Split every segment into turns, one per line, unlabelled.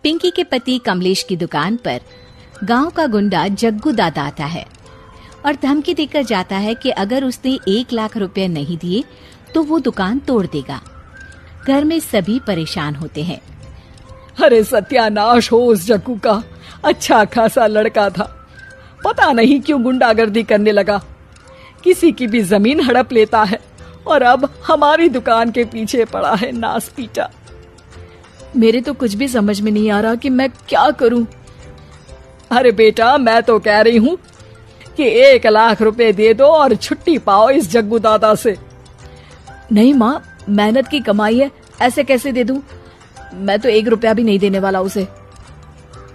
पिंकी के पति कमलेश की दुकान पर गांव का गुंडा जग्गू दादा आता है और धमकी देकर जाता है कि अगर उसने 1 लाख रुपए नहीं दिए तो वो दुकान तोड़ देगा। घर में सभी परेशान होते हैं।
अरे सत्यानाश हो उस जग्गू का, अच्छा खासा लड़का था, पता नहीं क्यों गुंडागर्दी करने लगा, किसी की भी जमीन हड़प लेता है और अब हमारी दुकान के पीछे पड़ा है नास पीटा। मेरे तो कुछ भी समझ में नहीं आ रहा कि मैं क्या करूं। अरे बेटा, मैं तो कह रही हूं कि 1 लाख रुपए दे दो और छुट्टी पाओ इस जग्गू दादा से। नहीं माँ, मेहनत की कमाई है, ऐसे कैसे दे दूं? मैं तो 1 रुपया भी नहीं देने वाला उसे।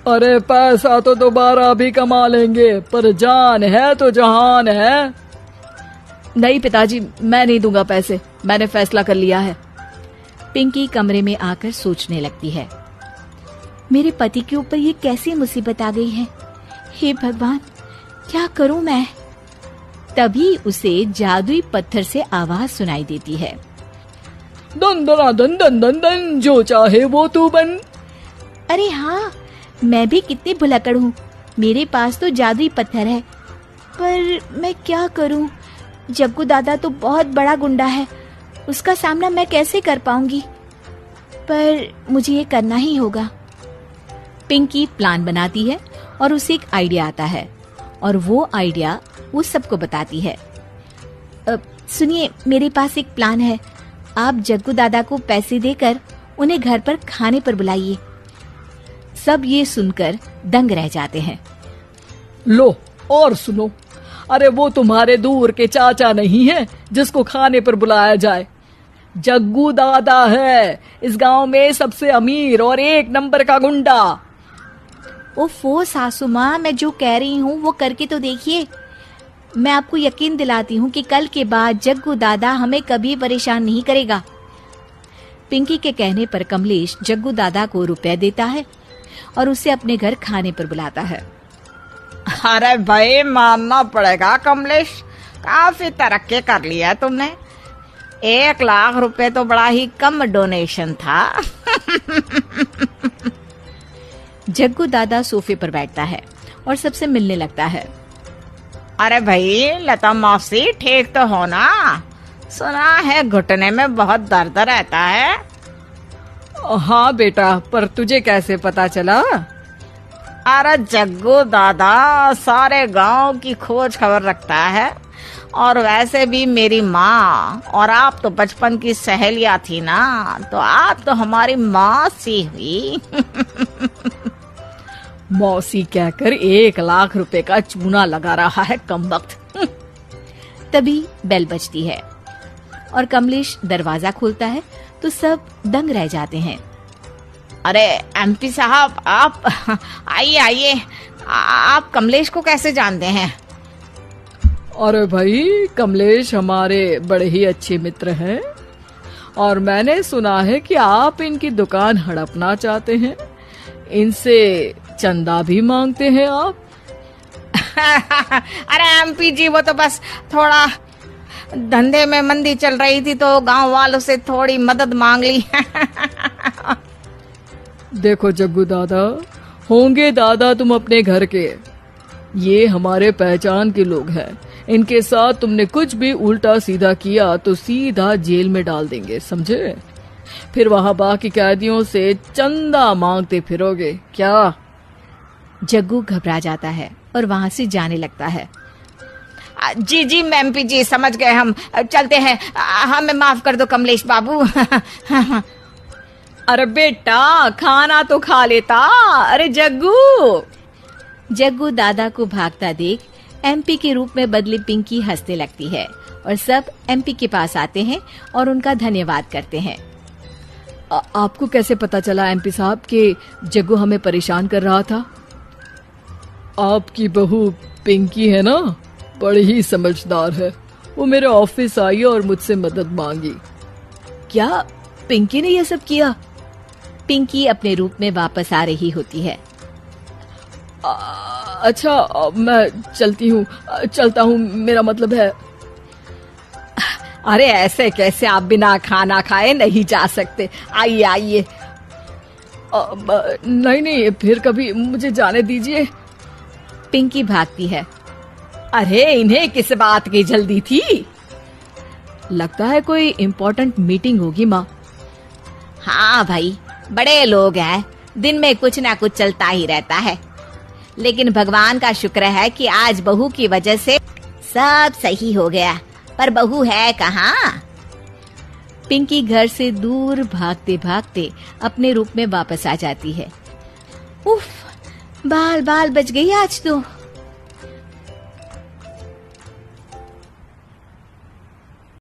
अरे पैसा तो दोबारा भी कमा लेंगे, पर जान है तो जहान है। नहीं पिताजी, मैं नहीं दूंगा पैसे, मैंने फैसला कर लिया है।
पिंकी कमरे में आकर सोचने लगती है, मेरे पति के ऊपर ये कैसी मुसीबत आ गई है। हे भगवान, क्या करूं मैं? तभी उसे जादुई पत्थर से आवाज सुनाई देती है,
दन दना दन दन दन दन, जो चाहे वो तू बन।
अरे हाँ, मैं भी कितनी भुलक्कड़ हूँ, मेरे पास तो जादुई पत्थर है, पर मैं क्या करूं? जग्गू दादा तो बहुत बड़ा गुंडा है, उसका सामना मैं कैसे कर पाऊंगी? पर मुझे ये करना ही होगा। पिंकी प्लान बनाती है और उसे एक आइडिया आता है और वो आइडिया वो सबको बताती है। सुनिए, मेरे पास एक प्लान है, आप जग्गू दादा को पैसे देकर उन्हें घर पर खाने पर बुलाइए। सब ये सुनकर दंग रह जाते हैं।
लो और सुनो, अरे वो तुम्हारे दूर के चाचा नहीं है जिसको खाने पर बुलाया जाए, जग्गू दादा है, इस गांव में सबसे अमीर और 1 नंबर का गुंडा।
ओफो सासू माँ, मैं जो कह रही हूँ वो करके तो देखिए। मैं आपको यकीन दिलाती हूँ कि कल के बाद जग्गू दादा हमें कभी परेशान नहीं करेगा। पिंकी के कहने पर कमलेश जग्गू दादा को रुपए देता है और उसे अपने घर खाने पर बुलाता है।
अरे भाई, मानना पड़ेगा कमलेश, काफी तरक्की कर लिया तुमने। 1 लाख रुपए तो बड़ा ही कम डोनेशन था।
जग्गू दादा सोफे पर बैठता है और सबसे मिलने लगता है।
अरे भाई, लता मौसी ठीक तो हो ना? सुना है घुटने में बहुत दर्द रहता है।
हाँ बेटा, पर तुझे कैसे पता चला?
अरे जग्गू दादा सारे गांव की खोज खबर रखता है, और वैसे भी मेरी माँ और आप तो बचपन की सहेलियां थी ना, तो आप तो हमारी मौसी हुई।
मौसी कहकर 1 लाख रुपए का चूना लगा रहा है कमबख्त।
तभी बेल बजती है और कमलेश दरवाजा खोलता है तो सब दंग रह जाते हैं।
अरे एमपी साहब, आप आइए आइए, आप कमलेश को कैसे जानते हैं?
अरे भाई, कमलेश हमारे बड़े ही अच्छे मित्र हैं और मैंने सुना है कि आप इनकी दुकान हड़पना चाहते हैं, इनसे चंदा भी मांगते हैं आप।
अरे एमपी जी, वो तो बस थोड़ा धंधे में मंदी चल रही थी तो गांव वालों से थोड़ी मदद मांग ली।
देखो जग्गू दादा, होंगे दादा तुम अपने घर के, ये हमारे पहचान के लोग हैं, इनके साथ तुमने कुछ भी उल्टा सीधा किया तो सीधा जेल में डाल देंगे, समझे? फिर वहां बाकी कैदियों से चंदा मांगते फिरोगे क्या?
जग्गू घबरा जाता है और वहां से जाने लगता है।
जी जी एमपी जी, समझ गए, हम चलते हैं, हमें माफ कर दो कमलेश बाबू।
अरे बेटा, खाना तो खा लेता। अरे जग्गू।
जग्गू दादा को भागता देख एमपी के रूप में बदली पिंकी हंसने लगती है और सब एमपी के पास आते हैं और उनका धन्यवाद करते हैं।
आपको कैसे पता चला एमपी साहब कि जग्गू हमें परेशान कर रहा था? आपकी बहू पिंकी है ना, बड़ी ही समझदार है, वो मेरे ऑफिस आई और मुझसे मदद मांगी।
क्या पिंकी ने यह सब किया? पिंकी अपने रूप में वापस आ रही होती है।
अच्छा, मैं चलता हूँ, मेरा मतलब है।
अरे ऐसे कैसे, आप बिना खाना खाए नहीं जा सकते, आइए आइए।
नहीं नहीं, फिर कभी मुझे जाने दीजिए।
पिंकी भागती है।
अरे इन्हें किस बात की जल्दी थी? लगता है कोई इम्पोर्टेंट मीटिंग होगी माँ।
हाँ भाई, बड़े लोग हैं, दिन में कुछ ना कुछ चलता ही रहता है। लेकिन भगवान का शुक्र है कि आज बहू की वजह से सब सही हो गया। पर बहू है कहाँ?
पिंकी घर से दूर भागते भागते अपने रूप में वापस आ जाती है। उफ, बाल बाल बच गई आज तो।